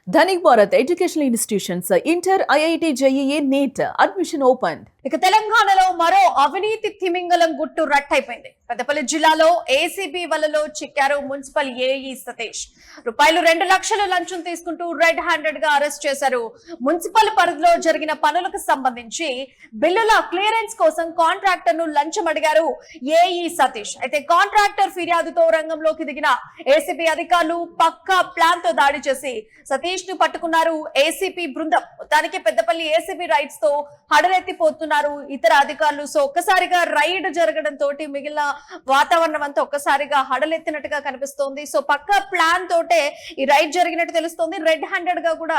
Dhanik Bharat educational institutions inter IIT JEE NEET admission open. ఇక తెలంగాణలో మరో అవినీతి తిమింగలం గుట్టు రట్టయిపోయింది. పెద్దపల్లి జిల్లాలో ఏసీబీ వలలో చిక్కారు మున్సిపల్ ఏఈ సతీష్. రూపాయలు 2 లక్షలు లంచం తీసుకుంటూ రెడ్ హ్యాండెడ్ గా అరెస్ట్ చేశారు. మున్సిపల్ పరిధిలో జరిగిన పనులకు సంబంధించి బిల్లుల క్లియరెన్స్ కోసం కాంట్రాక్టర్ ను లంచం అడిగారు ఏఈ సతీష్. అయితే కాంట్రాక్టర్ ఫిర్యాదుతో రంగంలోకి దిగిన ఏసీబీ అధికారులు పక్కా ప్లాన్ తో దాడి చేసి సతీష్ ను పట్టుకున్నారు ఏసీపీ బృందం. మొత్తానికి పెద్దపల్లి ఏసీబీ రైట్స్ తో హడలెత్తిపోతున్నారు ఇతర అధికారులు. సో ఒక్కసారిగా రైడ్ జరగడం తోటి మిగిలిన వాతావరణం అంతా ఒక్కసారిగా హడలెత్తినట్టుగా కనిపిస్తోంది. సో పక్కా ప్లాన్ తోటే ఈ రైడ్ జరిగినట్టు తెలుస్తోంది. రెడ్ హ్యాండెడ్ గా కూడా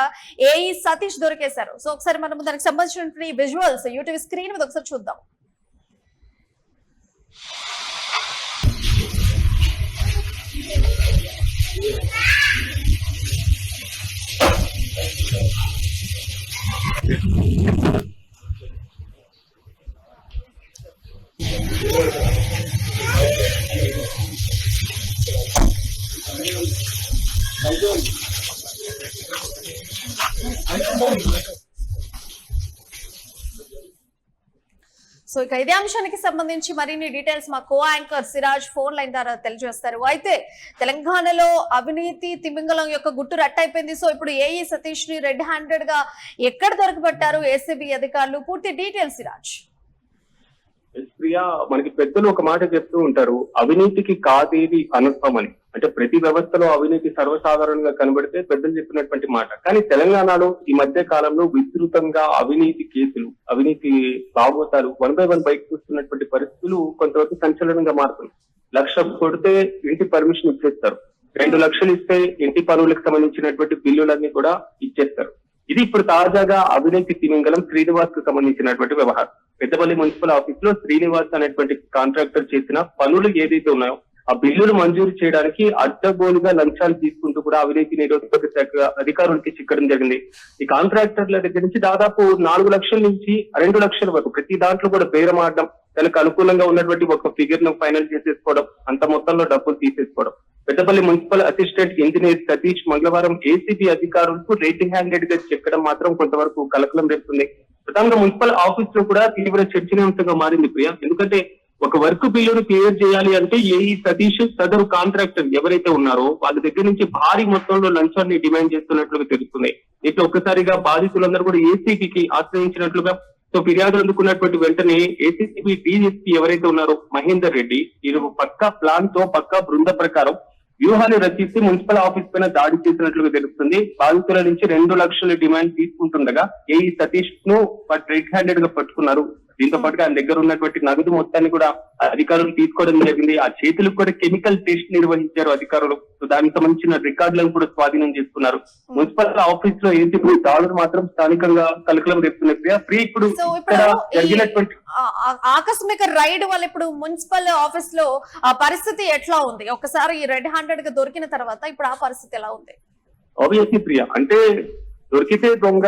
ఏఈ సతీష్ దొరికేశారు. సో ఒకసారి మనం దానికి సంబంధించిన విజువల్స్ యూట్యూబ్ స్క్రీన్ మీద ఒకసారి చూద్దాం. సో ఇక ఇదే అంశానికి సంబంధించి మరిన్ని డీటెయిల్స్ మా కో యాంకర్ సిరాజ్ ఫోన్ లైన్ ద్వారా తెలియజేస్తారు. అయితే తెలంగాణలో అవినీతి తిమింగలం యొక్క గుట్టు రట్టయిపోయింది. సో ఇప్పుడు ఏఈ సతీష్ ని రెడ్ హ్యాండెడ్ గా ఎక్కడ దొరకబట్టారు ఏసీబీ అధికారులు? పూర్తి డీటెయిల్స్ సిరాజ్. ప్రియా, మనకి పెద్దలు ఒక మాట చెప్తూ ఉంటారు, అవినీతికి కాదేది అనర్థం అని. అంటే ప్రతి వ్యవస్థలో అవినీతి సర్వసాధారణంగా కనబడితే పెద్దలు చెప్పినటువంటి మాట. కానీ తెలంగాణలో ఈ మధ్య కాలంలో విస్తృతంగా అవినీతి కేసులు, అవినీతి భాగోతాలు 1 by 1 బయటకు వస్తున్నటువంటి పరిస్థితులు కొంతవరకు సంచలనంగా మారుతున్నాయి. 1 లక్ష కొడితే ఇంటి పర్మిషన్ ఇచ్చేస్తారు, 2 లక్షలు ఇస్తే ఇంటి పనులకు సంబంధించినటువంటి బిల్లులన్నీ కూడా ఇచ్చేస్తారు. ఇది ఇప్పుడు తాజాగా అవినీతి తిమింగలం శ్రీనివాస్ కు సంబంధించినటువంటి వ్యవహారం. పెద్దపల్లి మున్సిపల్ ఆఫీస్ లో శ్రీనివాస్ అనేటువంటి కాంట్రాక్టర్ చేసిన పనులు ఏదైతే ఉన్నాయో ఆ బిల్లులు మంజూరు చేయడానికి అడ్డగోలుగా లంచాలు తీసుకుంటూ కూడా అవినీతి నిరోధక శాఖ అధికారులకి చిక్కడం జరిగింది. ఈ కాంట్రాక్టర్ల దగ్గర నుంచి దాదాపు 4 లక్షల నుంచి 2 లక్షల వరకు ప్రతి దాంట్లో కూడా బేరం ఆడడం, తనకు అనుకూలంగా ఉన్నటువంటి ఒక ఫిగర్ ను ఫైనల్ చేసేసుకోవడం, అంత మొత్తంలో డబ్బులు తీసేసుకోవడం. Peddapalli municipal assistant engineer Satish మంగళవారం ఏసీబీ అధికారులకు రెడ్ హ్యాండెడ్ గా చెక్కడం మాత్రం కొంతవరకు కలకలం రేపుతుంది. ప్రధానంగా మున్సిపల్ ఆఫీస్ లో కూడా తీవ్ర చర్చనీయాంశంగా మారింది ప్రియా. ఎందుకంటే ఒక వర్క్ బిల్లును క్లియర్ చేయాలి అంటే ఏఈ సతీష్ సదరు కాంట్రాక్టర్ ఎవరైతే ఉన్నారో వాళ్ళ దగ్గర నుంచి భారీ మొత్తంలో లంచాన్ని డిమాండ్ చేస్తున్నట్లుగా తెలుస్తుంది. ఇట్లా ఒక్కసారిగా బాధితులందరూ కూడా ఏసీబీకి ఆశ్రయించినట్లుగా సో ఫిర్యాదులు అందుకున్నటువంటి వెంటనే ఏసీబీ డీఎస్పీ ఎవరైతే ఉన్నారో మహేందర్ రెడ్డి వీరు పక్కా ప్లాన్ తో పక్కా బృంద ప్రకారం వ్యూహాన్ని రచిస్తే మున్సిపల్ ఆఫీస్ పైన దాడి చేసినట్లుగా తెలుస్తుంది. బాధితుల నుంచి 2 లక్షల డిమాండ్ తీసుకుంటుండగా ఏఈ సతీష్ ను రెడ్ హ్యాండెడ్ గా పట్టుకున్నారు. దీంతో పాటుగా ఆయన దగ్గర ఉన్నటువంటి నగదు మొత్తాన్ని కూడా అధికారులు తీసుకోవడం జరిగింది. ఆ చేతులకు కూడా కెమికల్ టెస్ట్ నిర్వహించారు అధికారులు. సో దానికి సంబంధించిన రికార్డులను కూడా స్వాధీనం చేసుకున్నారు. మున్సిపల్ ఆఫీస్ లో ఏసీబీ దాడులు మాత్రం స్థానికంగా కలకలం రేపుతున్నాయి. ఫ్రీ ఇప్పుడు జరిగినటువంటి ఆకస్మిక రైడ్ వల్ల ఇప్పుడు మున్సిపల్ ఆఫీస్ లో ఆ పరిస్థితి ఎట్లా ఉంది? ఒకసారి ఈ రెడ్ హ్యాండెడ్ గా దొరికిన తర్వాత ఇప్పుడు ఆ పరిస్థితి ఎలా ఉంది? ఆబ్వియస్లీ ప్రియా, అంటే దొరికితే దొంగ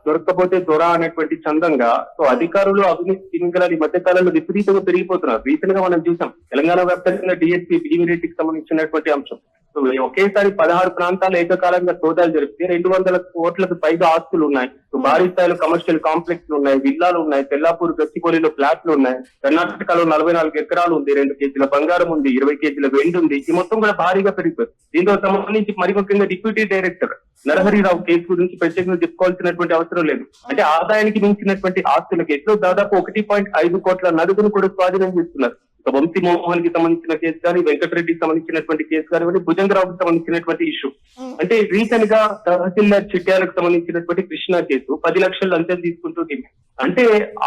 దొరకపోతే దొర అనేటువంటి చందంగా సో అధికారులు అవినీతి తిమింగలాలు ఈ మధ్య కాలంలో విపరీతంగా పెరిగిపోతున్నారు. రీసెంట్ గా మనం చూసాం తెలంగాణ వ్యాప్తంగా డిఎస్పీ భీమిరెడ్డికి సంబంధించినటువంటి అంశం. సో ఒకేసారి 16 ప్రాంతాలు ఏకకాలంగా సోదాలు జరిపితే 200 కోట్లకు పైగా ఆస్తులు ఉన్నాయి. భారీ స్థాయిలో కమర్షియల్ కాంప్లెక్స్లు ఉన్నాయి, విల్లాలు ఉన్నాయి, తెల్లాపూర్ గచ్చిబౌలిలో ఫ్లాట్లు ఉన్నాయి. కర్ణాటకలో 44 ఎకరాలు ఉంది, 2 కేజీల బంగారం ఉంది, 20 కేజీల వెండి ఉంది. ఈ మొత్తం కూడా భారీగా పెరిగిపోయింది. దీంతో సంబంధించి మరి ముఖ్యంగా డిప్యూటీ డైరెక్టర్ నరహరిరావు కేసు గురించి ప్రత్యేకంగా చెప్పుకోవాల్సినటువంటి అవసరం లేదు. అంటే ఆదాయానికి మించినటువంటి ఆస్తుల కేసులో దాదాపు 1.5 కోట్ల నగదును కూడా స్వాధీనం చేస్తున్నారు. వంశీ మోహన్ కి సంబంధించిన కేసు కానీ, వెంకటరెడ్డికి సంబంధించినటువంటి కేసు కానీ, భుజంగరావుకి సంబంధించినటువంటి ఇష్యూ. అంటే రీసెంట్ గా తహసీల్దార్ చిట్యాలకు సంబంధించినటువంటి కృష్ణా కేసు 10 లక్షలు లంచం తీసుకుంటూ అంటే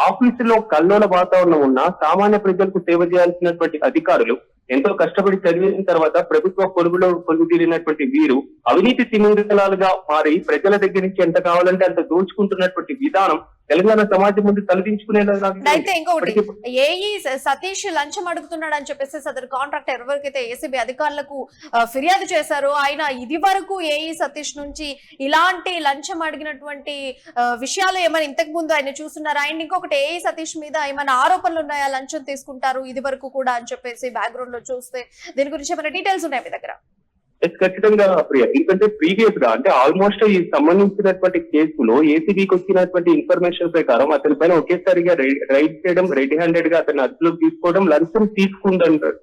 ఆఫీసులో కల్లోల వాతావరణం ఉన్న సామాన్య ప్రజలకు సేవ చేయాల్సినటువంటి అధికారులు ఎంతో కష్టపడి చదివిన తర్వాత ప్రభుత్వ కొలుగులో కొలుగు తీరినటువంటి వీరు అవినీతి తిమింగలాలుగా మారి ప్రజల దగ్గర నుంచి ఎంత కావాలంటే అంత దోచుకుంటున్నటువంటి విధానం తెలంగాణ సమాజం ముందు తలదించుకునేలా. అయితే ఇంకొకటి, ఏఈ సతీష్ లంచం అడుగుతున్నాడు అని చెప్పేసి సదరు కాంట్రాక్టర్ ఎవరికైతే ఏసీబీ అధికారులకు ఫిర్యాదు చేశారో ఆయన ఇది వరకు ఏఈ సతీష్ నుంచి ఇలాంటి లంచం అడిగినటువంటి విషయాలు ఏమైనా ఇంతకు ముందు ఆయన చూస్తున్నారు? ఆయన ఇంకొకటి, ఏఈ సతీష్ మీద ఏమైనా ఆరోపణలు ఉన్నాయా లంచం తీసుకుంటారు ఇది వరకు కూడా అని చెప్పేసి బ్యాక్గ్రౌండ్ లో చూస్తే దీని గురించి ఏమైనా డీటెయిల్స్ ఉన్నాయి మీ దగ్గర? ఖచ్చితంగా ప్రియ. ఎందుకంటే ప్రీవియస్ గా అంటే ఆల్మోస్ట్ ఈ సంబంధించినటువంటి కేసులో ఏసీబీకి వచ్చినటువంటి ఇన్ఫర్మేషన్ ప్రకారం అతని పైన ఒకేసారిగా రైడ్ చేయడం, రెడ్ హ్యాండెడ్ గా అతన్ని అదుపులోకి తీసుకోవడం, లంచం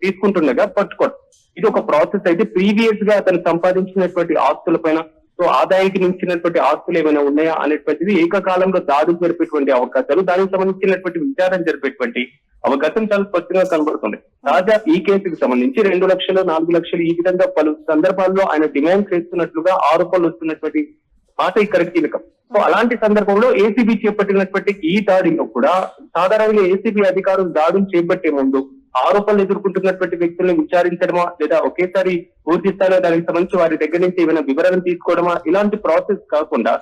తీసుకుంటుండగా పట్టుకోవడం, ఇది ఒక ప్రాసెస్ అయితే ప్రీవియస్ గా అతను సంపాదించినటువంటి ఆస్తుల పైన సో ఆదాయానికి మించినటువంటి ఆస్తులు ఏమైనా ఉన్నాయా అనేటువంటిది ఏకకాలంలో దాడులు జరిపేటువంటి అవకాశాలు, దానికి సంబంధించినటువంటి విచారణ జరిపేటువంటి అవకాశం చాలా స్పష్టంగా కనబడుతుంది. తాజా ఈ కేసుకు సంబంధించి 2 లక్షలు 4 లక్షలు ఈ విధంగా పలు సందర్భాల్లో ఆయన డిమాండ్ చేస్తున్నట్లుగా ఆరోపణలు వస్తున్నటువంటి మాట ఇక్కడ కీలకం. సో అలాంటి సందర్భంలో ఏసీబీ చేపట్టినటువంటి ఈ దాడిలో కూడా సాధారణంగా ఏసీబీ అధికారులు దాడులు చేపట్టే ముందు ఆరోపణలు ఎదుర్కొంటున్నటువంటి వ్యక్తులను విచారించడమా, లేదా ఒకేసారి పూర్తి స్థాయిలో దానికి సంబంధించి వారి దగ్గర నుంచి ఏమైనా వివరాలు తీసుకోవడమా, ఇలాంటి ప్రాసెస్ కాకుండా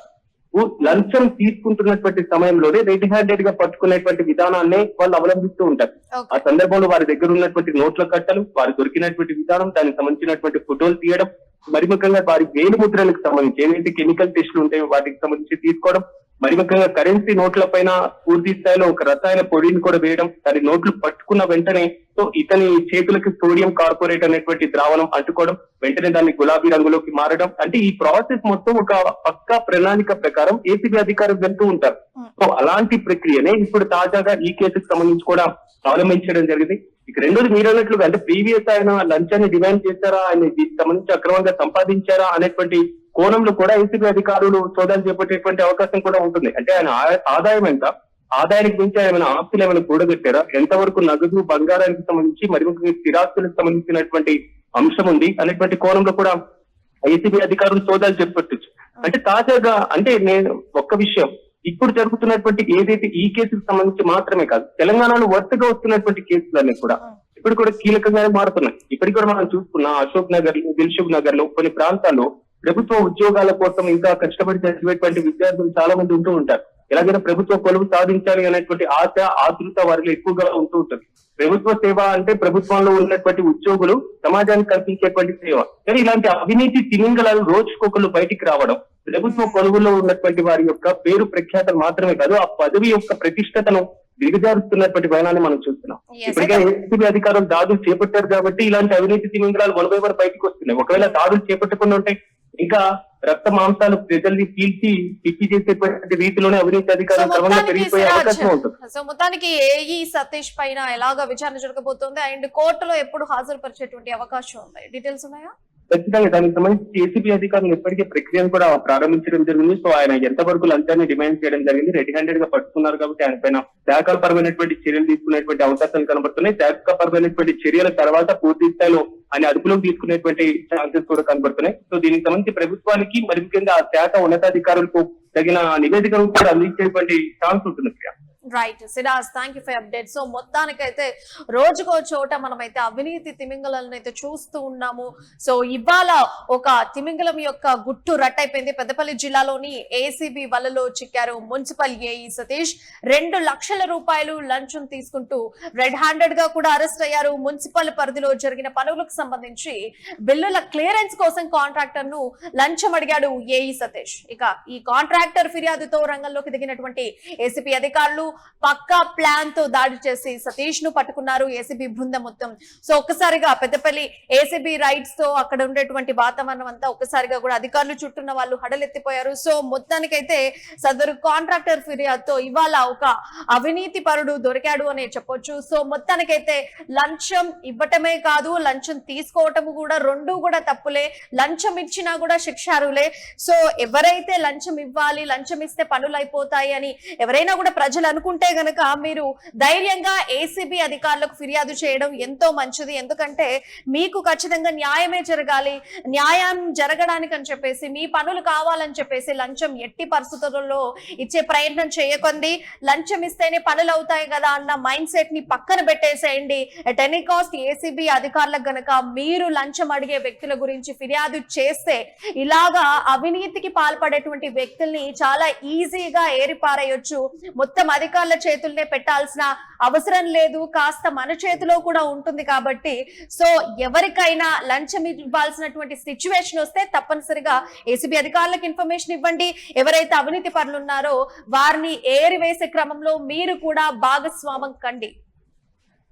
లంచం తీసుకుంటున్నటువంటి సమయంలోనే రెడ్ హ్యాండెడ్ గా పట్టుకునేటువంటి విధానాన్ని వాళ్ళు అవలంబిస్తూ ఉంటారు. ఆ సందర్భంలో వారి దగ్గర ఉన్నటువంటి నోట్ల కట్టలు, వారు దొరికినటువంటి విధానం, దానికి సంబంధించినటువంటి ఫోటోలు తీయడం, మరి ముఖ్యంగా వారి వేలు ముద్రలకు సంబంధించి ఏవైతే కెమికల్ టెస్టులు ఉంటాయో వాటికి సంబంధించి తీసుకోవడం, మరి ముఖ్యంగా కరెన్సీ నోట్ల పైన పూర్తి స్థాయిలో ఒక రసాయన పొడిని కూడా వేయడం, దాని నోట్లు పట్టుకున్న వెంటనే సో ఇతని చేతులకి సోడియం కార్పొరేట్ అనేటువంటి ద్రావణం అంటుకోవడం, వెంటనే దాన్ని గులాబీ రంగులోకి మారడం, అంటే ఈ ప్రాసెస్ మొత్తం ఒక పక్కా ప్రణాళిక ప్రకారం ఏసీబీ అధికారులు వెళ్తూ ఉంటారు. సో అలాంటి ప్రక్రియనే ఇప్పుడు తాజాగా ఈ కేసుకు సంబంధించి కూడా అవలంబించడం జరిగింది. ఇక రెండోది మీరు అన్నట్లుగా అంటే ప్రీవియస్ ఆయన లంచాన్ని డిమాండ్ చేశారా, ఆయన దీనికి సంబంధించి అక్రమంగా సంపాదించారా అనేటువంటి కోణంలో కూడా ఏసీబీ అధికారులు సోదాలు చేపట్టేటువంటి అవకాశం కూడా ఉంటుంది. అంటే ఆయన ఆదాయం ఎంత, ఆదాయానికి మించి ఏమైనా ఆస్తులు ఏమైనా కూడగట్టారా, ఎంతవరకు నగదు బంగారానికి సంబంధించి మరి ముఖ్యంగా స్థిరాస్తులకు సంబంధించినటువంటి అంశం ఉంది అనేటువంటి కోణంలో కూడా ఏసీబీ అధికారులు సోదాలు చేపట్టచ్చు. అంటే తాజాగా అంటే నేను ఒక్క విషయం, ఇప్పుడు జరుగుతున్నటువంటి ఏదైతే ఈ కేసుకు సంబంధించి మాత్రమే కాదు, తెలంగాణలో వరుసగా వస్తున్నటువంటి కేసులన్నీ కూడా ఇప్పుడు కూడా కీలకంగానే మారుతున్నాయి. ఇప్పటికి కూడా మనం చూసుకున్న అశోక్ నగర్, దిల్సుఖ్ నగర్ లో కొన్ని ప్రాంతాల్లో ప్రభుత్వ ఉద్యోగాల కోసం ఇంకా కష్టపడి చదివేటువంటి విద్యార్థులు చాలా మంది ఉంటూ ఉంటారు. ఎలాగైనా ప్రభుత్వ కొలువు సాధించాలి అనేటువంటి ఆశ, ఆతృత వారిలో ఎక్కువగా ఉంటూ ఉంటుంది. ప్రభుత్వ సేవ అంటే ప్రభుత్వంలో ఉన్నటువంటి ఉద్యోగులు సమాజానికి కల్పించేటువంటి సేవ. కానీ ఇలాంటి అవినీతి తిమింగళాలు రోజుకొకరు బయటికి రావడం, ప్రభుత్వ కొలువులో ఉన్నటువంటి వారి యొక్క పేరు ప్రఖ్యాతలు మాత్రమే కాదు, ఆ పదవి యొక్క ప్రతిష్టతను దిగజారుస్తున్నటువంటి వైనాన్ని మనం చూస్తున్నాం. ఇప్పటికే ఏసీబీ అధికారులు దాడులు చేపట్టారు కాబట్టి ఇలాంటి అవినీతి తిమింగళాలు వన్ బై వన్ బయటకు వస్తున్నాయి. ఒకవేళ దాడులు చేపట్టకుండా ఉంటే ఇంకా రక్త మాంసాలు ప్రజల్ని పీల్చి పిచ్చి చేసేటువంటి రీతిలోనే అవినీతి అధికారులు క్రమంగా పెరిగిపోయే అవకాశం ఉంటుంది. సో మొత్తానికి ఏఈ సతీష్ పైన ఎలాగా విచారణ జరగబోతోంది అండ్ కోర్టులో ఎప్పుడు హాజరుపరిచేటువంటి అవకాశం ఉంది, డీటెయిల్స్ ఉన్నాయా? ఖచ్చితంగా దానికి సంబంధించి ఏసీబీ అధికారులు ఇప్పటికే ప్రక్రియను కూడా ప్రారంభించడం జరిగింది. సో ఆయన ఎంతవరకు లంచాన్ని డిమాండ్ చేయడం జరిగింది, రెడ్ హ్యాండెడ్ గా పట్టుకున్నారు కాబట్టి ఆయన పైన శాఖాపరమైనటువంటి చర్యలు తీసుకునేటువంటి అవకాశాలు కనబడుతున్నాయి. శాఖాపరమైనటువంటి చర్యల తర్వాత పూర్తి స్థాయిలో ఆయన అదుపులోకి తీసుకునేటువంటి ఛాన్సెస్ కూడా కనబడుతున్నాయి. సో దీనికి సంబంధించి ప్రభుత్వానికి మరి ముఖ్యంగా ఆ శాఖ ఉన్నతాధికారులకు తగిన నివేదికను కూడా అందించేటువంటి ఛాన్స్ ఉంటుంది. Right Siraj, thank you for update. So మొత్తానికైతే రోజుకో చోట మనమైతే అవినీతి తిమింగలను అయితే చూస్తూ ఉన్నాము. సో ఇవాళ ఒక తిమింగలం యొక్క గుట్టు రట్టయిపోయింది. పెద్దపల్లి జిల్లాలోని ఏసీబీ వలలో చిక్కారు మున్సిపల్ ఏఈ సతీష్. 2 లక్షల రూపాయలు లంచం తీసుకుంటూ రెడ్ హ్యాండెడ్ గా కూడా అరెస్ట్ అయ్యారు. మున్సిపల్ పరిధిలో జరిగిన పనులకు సంబంధించి బిల్లుల క్లియరెన్స్ కోసం కాంట్రాక్టర్ ను లంచం అడిగాడు ఏఈ సతీష్. ఇక ఈ కాంట్రాక్టర్ ఫిర్యాదుతో రంగంలోకి దిగినటువంటి ఏసీబీ అధికారులు పక్కా ప్లాన్ తో దాడి చేసి సతీష్ ను పట్టుకున్నారు ఏసీబీ బృందం మొత్తం. సో ఒక్కసారిగా పెద్దపల్లి ఏసీబీ రైట్స్ తో అక్కడ ఉండేటువంటి వాతావరణం అంతా ఒక్కసారిగా కూడా అధికారులు చుట్టూన్న వాళ్ళు హడలెత్తిపోయారు. సో మొత్తానికైతే సదరు కాంట్రాక్టర్ ఫిర్యాదుతో ఇవాళ ఒక అవినీతి పరుడు దొరికాడు అనే చెప్పొచ్చు. సో మొత్తానికైతే లంచం ఇవ్వటమే కాదు, లంచం తీసుకోవటం కూడా రెండూ కూడా తప్పులే. లంచం ఇచ్చినా కూడా శిక్షారులే. సో ఎవరైతే లంచం ఇవ్వాలి, లంచం ఇస్తే పనులు అయిపోతాయి అని ఎవరైనా కూడా ప్రజలు అనుకుంటే గనక మీరు ధైర్యంగా ఏసీబీ అధికారులకు ఫిర్యాదు చేయడం ఎంతో మంచిది. ఎందుకంటే మీకు ఖచ్చితంగా న్యాయమే జరగాలి. న్యాయం జరగడానికి అని చెప్పేసి, మీ పనులు కావాలని చెప్పేసి లంచం ఎట్టి పరిస్థితుల్లో ఇచ్చే ప్రయత్నం చేయకండి. లంచం ఇస్తేనే పనులు అవుతాయి కదా అన్న మైండ్ సెట్ ని పక్కన పెట్టేసేయండి. ఎట్ ఎనీ కాస్ట్ ఏసీబీ అధికారులకు గనక మీరు లంచం అడిగే వ్యక్తుల గురించి ఫిర్యాదు చేస్తే ఇలాగా అవినీతికి పాల్పడేటువంటి వ్యక్తుల్ని చాలా ఈజీగా ఏరిపారేయొచ్చు. మొత్తం అధికారుల చేతుల్నే పెట్టాల్సిన అవసరం లేదు, కాస్త మన చేతిలో కూడా ఉంటుంది. కాబట్టి సో ఎవరికైనా లంచం ఇవ్వాల్సినటువంటి సిచ్యువేషన్ వస్తే తప్పనిసరిగా ఏసీబీ అధికారులకు ఇన్ఫర్మేషన్ ఇవ్వండి. ఎవరైతే అవినీతి పరులు ఉన్నారో వారిని ఏరివేసే క్రమంలో మీరు కూడా భాగస్వామ్యం కండి.